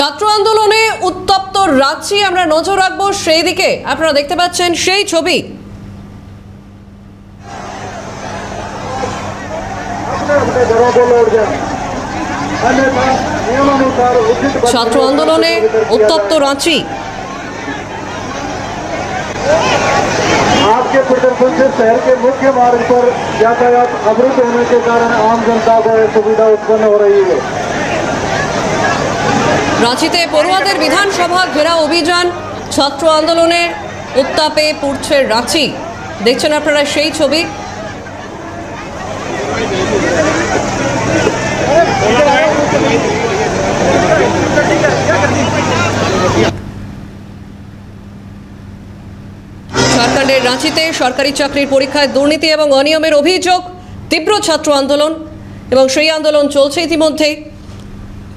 ছাত্র আন্দোলনে উত্তপ্ত রাঁচি আমরা নজর রাখবো সেই দিকে। আপনারা দেখতে পাচ্ছেন সেই ছবি। ছাত্র আন্দোলনে উত্তপ্ত রাঁচি। आपके प्रदर्शन से शहर के मुख्य मार्ग पर यातायात अवरुद्ध होने के कारण आम जनता को सुविधा उत्पन्न हो रही है। রাঁচিতে পড়ুয়াদের বিধানসভা ঘেরাও অভিযান, ছাত্র আন্দোলনের উত্তাপে পুড়ছে রাঁচি। দেখছেন আপনারা সেই ছবি। ঝাড়খণ্ডের রাঁচিতে সরকারি চাকরির পরীক্ষায় দুর্নীতি এবং অনিয়মের অভিযোগ, তীব্র ছাত্র আন্দোলন এবং সেই আন্দোলন চলছে ইতিমধ্যেই।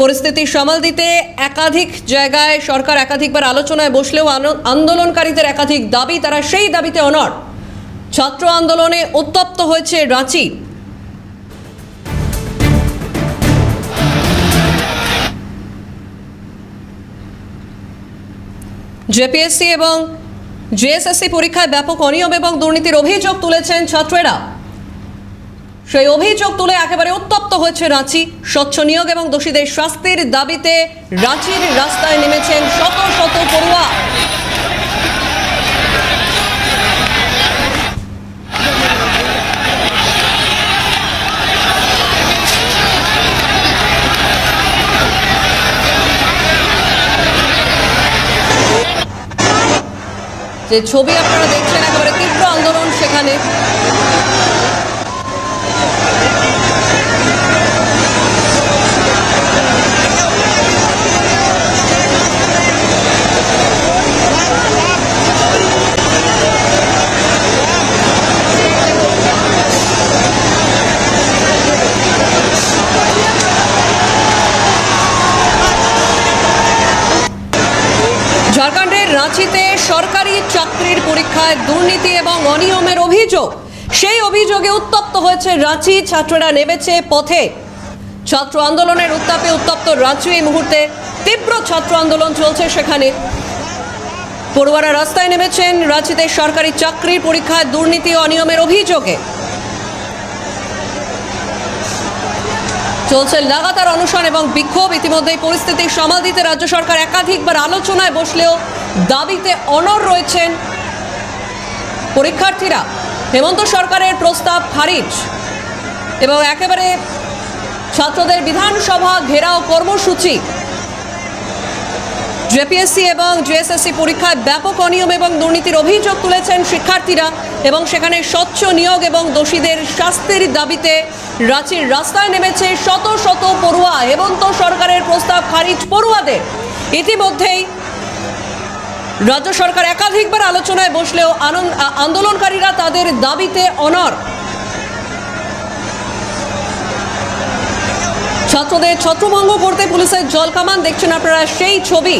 পরিস্থিতি সামাল দিতে একাধিক জায়গায় সরকার একাধিকবার আলোচনায় বসলেও আন্দোলনকারীদের একাধিক দাবি, তারা সেই দাবিতে অনড়। ছাত্র আন্দোলনে উত্তপ্ত হয়েছে রাঁচি। জেপিএসসি এবং জেএসএসসি পরীক্ষায় ব্যাপক অনিয়ম এবং দুর্নীতির অভিযোগ তুলেছেন ছাত্রেরা। সেই অভিযোগ তুলে একেবারে উত্তপ্ত হয়েছে রাঁচি। স্বচ্ছ নিয়োগ এবং দোষীদের শাস্তির দাবিতে রাঁচির রাস্তায় নেমেছেন শত শত পড়ুয়া। যে ছবি আপনারা দেখছেন, একেবারে তীব্র আন্দোলন সেখানে। ঝাড়খণ্ডের রাঁচিতে সরকারি চাকরির পরীক্ষায় দুর্নীতি এবং অনিয়মের অভিযোগ, সেই অভিযোগে উত্তপ্ত হয়েছে রাঁচি। ছাত্ররা নেমেছে পথে। ছাত্র আন্দোলনের উত্তাপে উত্তপ্ত রাঁচি। এই মুহূর্তে তীব্র ছাত্র আন্দোলন চলছে সেখানে। পড়ুয়ারা রাস্তায় নেমেছেন রাঁচিতে সরকারি চাকরির পরীক্ষায় দুর্নীতি ও অনিয়মের অভিযোগে। চলছে লাগাতার অনশন এবং বিক্ষোভ। ইতিমধ্যেই পরিস্থিতি সামাল দিতে রাজ্য সরকার একাধিকবার আলোচনায় বসলেও দাবিতে অনড় রয়েছেন পরীক্ষার্থীরা। হেমন্ত সরকারের প্রস্তাব খারিজ এবং একেবারে ছাত্রদের বিধানসভা ঘেরাও কর্মসূচি। জেপিএসসি এবং জেএসএসসি পরীক্ষায় ব্যাপক অনিয়ম এবং দুর্নীতির অভিযোগ তুলেছেন শিক্ষার্থীরা এবং সেখানে স্বচ্ছ নিয়োগ এবং দোষীদের শাস্তির দাবিতে রাঁচির রাস্তায় নেমেছে শত শত পড়ুয়া। হেমন্ত সরকারের প্রস্তাব খারিজ পড়ুয়াদের। ইতিমধ্যেই রাজ্য সরকার একাধিকবার আলোচনায় বসলেও আন্দোলনকারীরা তাদের দাবিতে অনড়। ছাত্রদের ছত্রভঙ্গ করতে পুলিশের জলকামান, দেখছেন আপনারা সেই ছবি।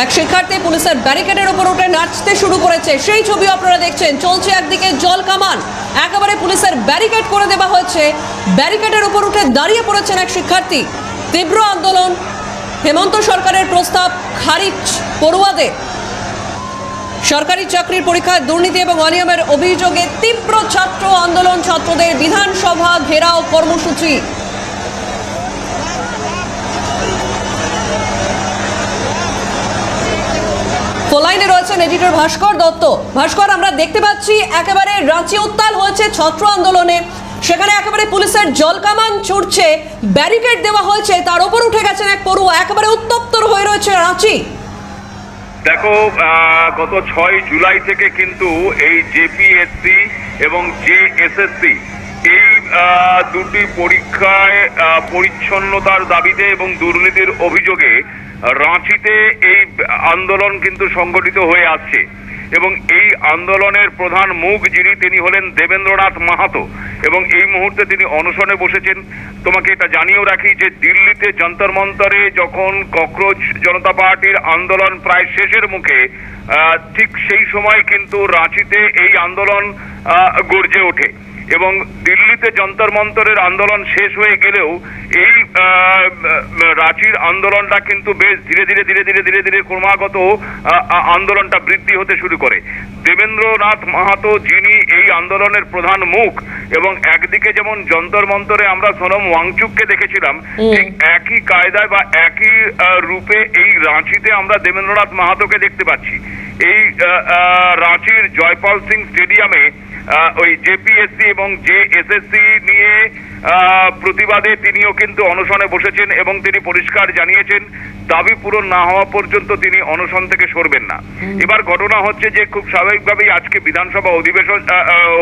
এক শিক্ষার্থী পুলিশের ব্যারিকেডের উপর উঠে নাচতে শুরু করেছে, সেই ছবি আপনারা দেখছেন। চলছে একদিকে জলকামান, একেবারে পুলিশের ব্যারিকেড করে দেওয়া হয়েছে। ব্যারিকেডের উপর উঠে দাঁড়িয়ে পড়েছেন এক শিক্ষার্থী। তীব্র আন্দোলন। হেমন্ত সরকারের প্রস্তাব খারিজ পড়ুয়াদের। সরকারি চাকরির পরীক্ষায় দুর্নীতি এবং অনিয়মের অভিযোগে তীব্র ছাত্র আন্দোলন, ছাত্রদের বিধানসভা ঘেরাও কর্মসূচি। ফোনলাইনে রয়েছেন এডিটর ভাস্কর দত্ত। ভাস্কর, আমরা দেখতে পাচ্ছি একেবারে রাঁচি উত্তাল হয়েছে ছাত্র আন্দোলনে। সেখানে একেবারে পুলিশের জলকামান ছুটছে, ব্যারিকেড দেওয়া হয়েছে, তার উপর উঠে গেছেন এক পড়ুয়া। একেবারে উত্তপ্ত হয়ে রয়েছে রাঁচি। দেখো, গত 6 জুলাই থেকে কিন্তু এই জেপিএসসি এবং জেএসএসসি এই দুটি পরীক্ষায় পরিচ্ছন্নতার দাবিতে এবং দুর্নীতির অভিযোগে রাঁচিতে এই আন্দোলন কিন্তু সংগঠিত হয়ে আসছে এবং এই আন্দোলনের প্রধান মুখ যিনি, তিনি হলেন দেবেন্দ্রনাথ মাহাতো এবং এই মুহূর্তে তিনি অনশনে বসেছেন। তোমাকে এটা জানিয়েও রাখি যে দিল্লিতে যন্তর মন্তরে যখন ককরোচ জনতা পার্টির আন্দোলন প্রায় শেষের মুখে, ঠিক সেই সময় কিন্তু রাঁচিতে এই আন্দোলন গর্জে ওঠে এবং দিল্লিতে যন্তর মন্তরের আন্দোলন শেষ হয়ে গেলেও এই রাঁচির আন্দোলনটা কিন্তু বেশ ধীরে ধীরে ধীরে ধীরে ধীরে ধীরে ক্রমাগত আন্দোলনটা বৃদ্ধি হতে শুরু করে। দেবেন্দ্রনাথ মাহাতো যিনি এই আন্দোলনের প্রধান মুখ, এবং একদিকে যেমন যন্তর মন্তরে আমরা সোনম ওয়াংচুককে দেখেছিলাম, ঠিক একই কায়দায় বা একই রূপে এই রাঁচিতে আমরা দেবেন্দ্রনাথ মাহাতোকে দেখতে পাচ্ছি। এই রাঁচির জয়পাল সিং স্টেডিয়ামে ওই জেপিএসসি এবং জেএসএসসি নিয়ে প্রতিবাদে তিনিও কিন্তু অনশনে বসেছেন এবং তিনি পরিষ্কার জানিয়েছেন দাবি পূরণ না হওয়া পর্যন্ত তিনি অনশন থেকে সরবেন না। এবার ঘটনা হচ্ছে যে খুব স্বাভাবিকভাবেই আজকে বিধানসভা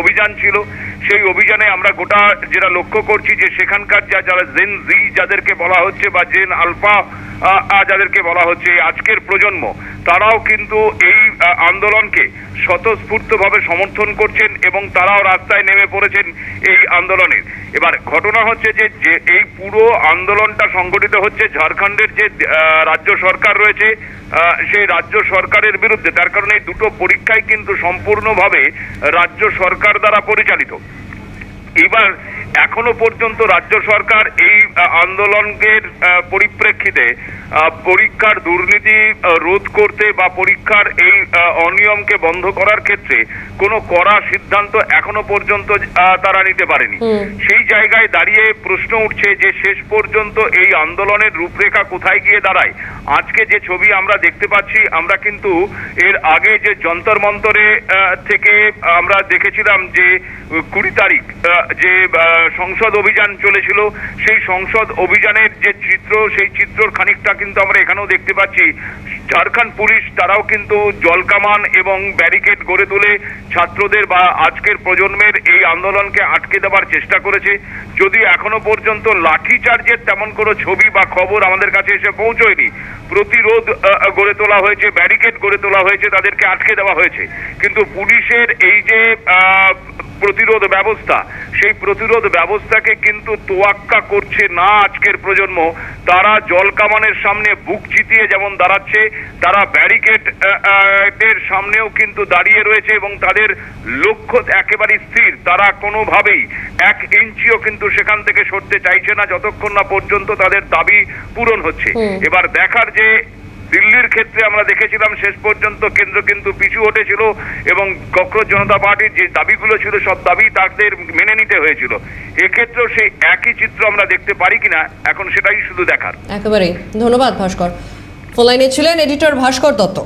অভিযান ছিল। সেই অভিযানে আমরা গোটা যেটা লক্ষ্য করছি যে সেখানকার যারা জেন জি যাদেরকে বলা হচ্ছে বা জেন আলফা যাদেরকে বলা হচ্ছে আজকের প্রজন্ম, তারাও কিন্তু এই আন্দোলনকে স্বতঃস্ফূর্তভাবে সমর্থন করছেন এবং তারাও রাস্তায় নেমে পড়েছেন এই আন্দোলনের। এবার ঘটনা হচ্ছে যে এই পুরো আন্দোলনটা সংগঠিত হচ্ছে ঝাড়খণ্ডের যে রাজ্য সরকার রয়েছে সেই রাজ্য সরকারের বিরুদ্ধে। তার কারণে এই দুটো পরীক্ষাই কিন্তু সম্পূর্ণভাবে রাজ্য সরকার দ্বারা পরিচালিত। এবার এখনো পর্যন্ত রাজ্য সরকার এই আন্দোলনের পরিপ্রেক্ষিতে পরীক্ষার দুর্নীতি রোধ করতে বা পরীক্ষার এই অনিয়মকে বন্ধ করার ক্ষেত্রে কোনো কড়া সিদ্ধান্ত এখনো পর্যন্ত তারা নিতে পারেনি। সেই জায়গায় দাঁড়িয়ে প্রশ্ন উঠছে যে শেষ পর্যন্ত এই আন্দোলনের রূপরেখা কোথায় গিয়ে দাঁড়ায়। আজকে যে ছবি আমরা দেখতে পাচ্ছি, আমরা কিন্তু এর আগে যে যন্তর মন্তরে থেকে আমরা দেখেছিলাম যে 20 তারিখ যে সংসদ অভিযান চলেছিল, সেই সংসদ অভিযানের যে চিত্র, সেই চিত্রর খানিকটা কিন্তু আমরা এখানেও দেখতে পাচ্ছি। ঝাড়খণ্ড পুলিশ তারাও কিন্তু জলকামান এবং ব্যারিকেড গড়ে তুলে ছাত্রদের বা আজকের প্রজন্মের এই আন্দোলনকে আটকে দেওয়ার চেষ্টা করেছে। যদিও এখনো পর্যন্ত লাঠিচার্জের তেমন কোনো ছবি বা খবর আমাদের কাছে এসে পৌঁছয়নি। প্রতিরোধ গড়ে তোলা হয়েছে, ব্যারিকেড গড়ে তোলা হয়েছে, তাদেরকে আটকে দেওয়া হয়েছে। কিন্তু পুলিশের এই যে প্রতিরোধ ব্যবস্থা, সেই প্রতিরোধ ব্যবস্থাকে কিন্তু তোয়াক্কা করছে না আজকের প্রজন্ম। তারা জলকামানের সামনে বুক চিতিয়ে যেমন দাঁড়াচ্ছে, তারা ব্যারিকেডের সামনেও কিন্তু দাঁড়িয়ে রয়েছে এবং তাদের লক্ষ্য একেবারে স্থির। তারা কোনোভাবেই 1 ইঞ্চিও কিন্তু সেখান থেকে সরতে চাইছে না যতক্ষণ না পর্যন্ত তাদের দাবি পূরণ হচ্ছে। এবার দেখার যে দিল্লির ক্ষেত্রে আমরা দেখেছিলাম শেষ পর্যন্ত কেন্দ্র কিন্তু পিছু হটেছিল এবং ককরোচ জনতা পার্টির যে দাবিগুলো ছিল সব দাবি তাদের মেনে নিতে হয়েছিল। এক্ষেত্রেও সেই একই চিত্র আমরা দেখতে পারি কিনা এখন সেটাই শুধু দেখার। একেবারেই। ধন্যবাদ ভাস্কর। ফোন লাইনে ছিলেন এডিটর ভাস্কর দত্ত।